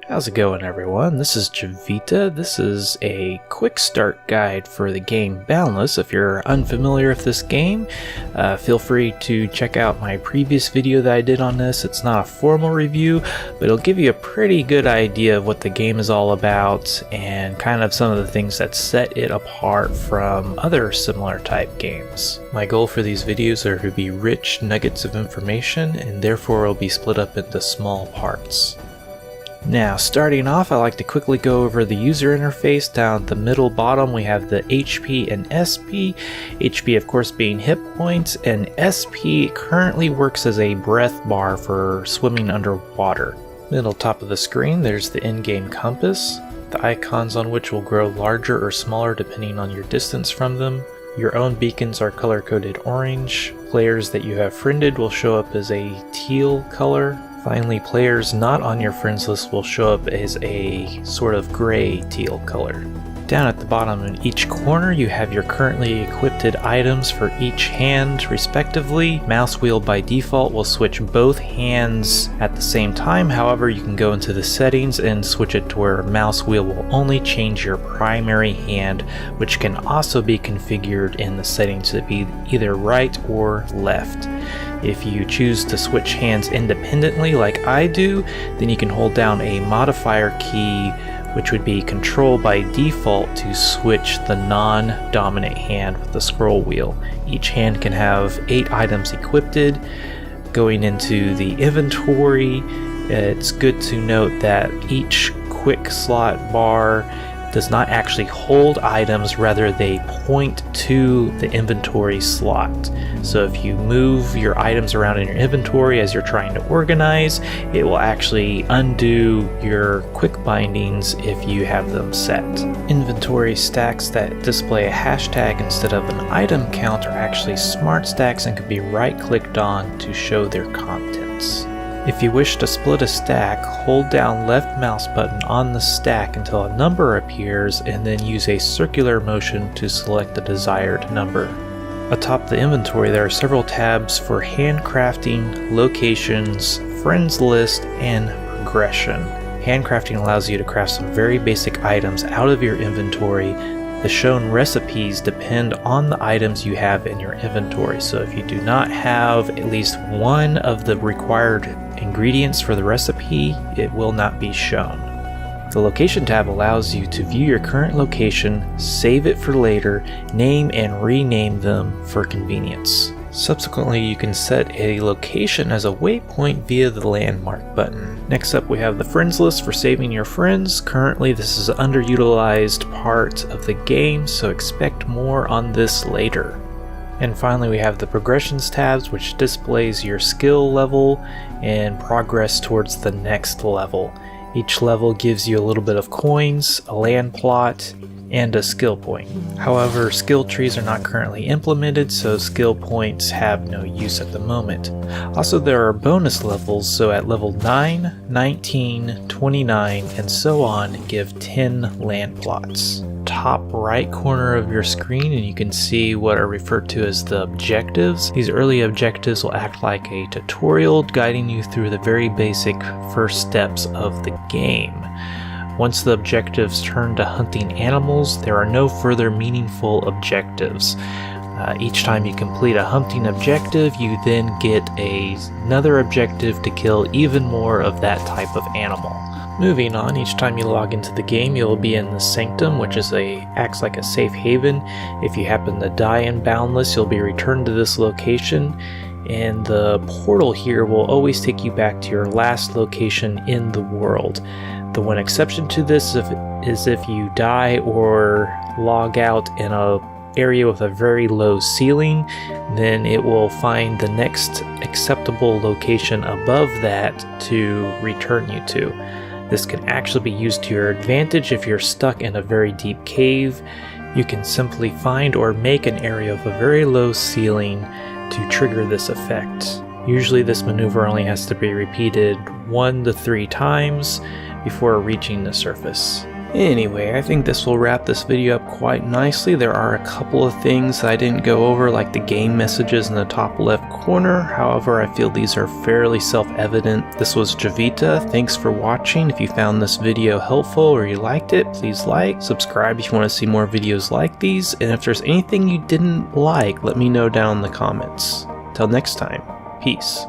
How's it going, everyone? This is Javita. This is a quick start guide for the game Boundless. If you're unfamiliar with this game, feel free to check out my previous video that I did on this. It's not a formal review, but it'll give you a pretty good idea of what the game is all about and kind of some of the things that set it apart from other similar type games. My goal for these videos are to be rich nuggets of information, and therefore will be split up into small parts. Now, starting off, I like to quickly go over the user interface. Down at the middle bottom, we have the HP and SP. HP, of course, being hit points, and SP currently works as a breath bar for swimming underwater. Middle top of the screen, there's the in-game compass, the icons on which will grow larger or smaller depending on your distance from them. Your own beacons are color-coded orange. Players that you have friended will show up as a teal color. Finally, players not on your friends list will show up as a sort of gray teal color. Down at the bottom in each corner, you have your currently equipped items for each hand respectively. Mouse wheel by default will switch both hands at the same time. However, you can go into the settings and switch it to where mouse wheel will only change your primary hand, which can also be configured in the settings to be either right or left. If you choose to switch hands independently like I do, then you can hold down a modifier key, which would be control by default, to switch the non-dominant hand with the scroll wheel. Each hand can have 8 items equipped. Going into the inventory, it's good to note that each quick slot bar does not actually hold items, rather they point to the inventory slot. So if you move your items around in your inventory as you're trying to organize, it will actually undo your quick bindings if you have them set. Inventory stacks that display a hashtag instead of an item count are actually smart stacks and can be right-clicked on to show their contents. If you wish to split a stack, hold down left mouse button on the stack until a number appears, and then use a circular motion to select the desired number. Atop the inventory, there are several tabs for handcrafting, locations, friends list, and progression. Handcrafting allows you to craft some very basic items out of your inventory. The shown recipes depend on the items you have in your inventory, so if you do not have at least one of the required ingredients for the recipe, it will not be shown. The location tab allows you to view your current location, save it for later, name and rename them for convenience. Subsequently, you can set a location as a waypoint via the landmark button. Next up, we have the friends list for saving your friends. Currently, this is an underutilized part of the game, so expect more on this later. And finally, we have the progressions tabs, which displays your skill level and progress towards the next level. Each level gives you a little bit of coins, a land plot, and a skill point. However, skill trees are not currently implemented, so skill points have no use at the moment. Also, there are bonus levels, so at level 9, 19, 29, and so on, give 10 land plots. Top right corner of your screen, and you can see what are referred to as the objectives. These early objectives will act like a tutorial guiding you through the very basic first steps of the game. Once the objectives turn to hunting animals, there are no further meaningful objectives. Each time you complete a hunting objective, you then get another objective to kill even more of that type of animal. Moving on, each time you log into the game, you'll be in the Sanctum, which acts like a safe haven. If you happen to die in Boundless, you'll be returned to this location, and the portal here will always take you back to your last location in the world. The one exception to this is if you die or log out in an area with a very low ceiling, then it will find the next acceptable location above that to return you to. This can actually be used to your advantage if you're stuck in a very deep cave. You can simply find or make an area with a very low ceiling to trigger this effect. Usually this maneuver only has to be repeated 1 to 3 times before reaching the surface. Anyway, I think this will wrap this video up quite nicely. There are a couple of things that I didn't go over, like the game messages in the top left corner. However, I feel these are fairly self-evident. This was Javita. Thanks for watching. If you found this video helpful or you liked it, please like, subscribe if you want to see more videos like these, and if there's anything you didn't like, let me know down in the comments. Till next time, peace.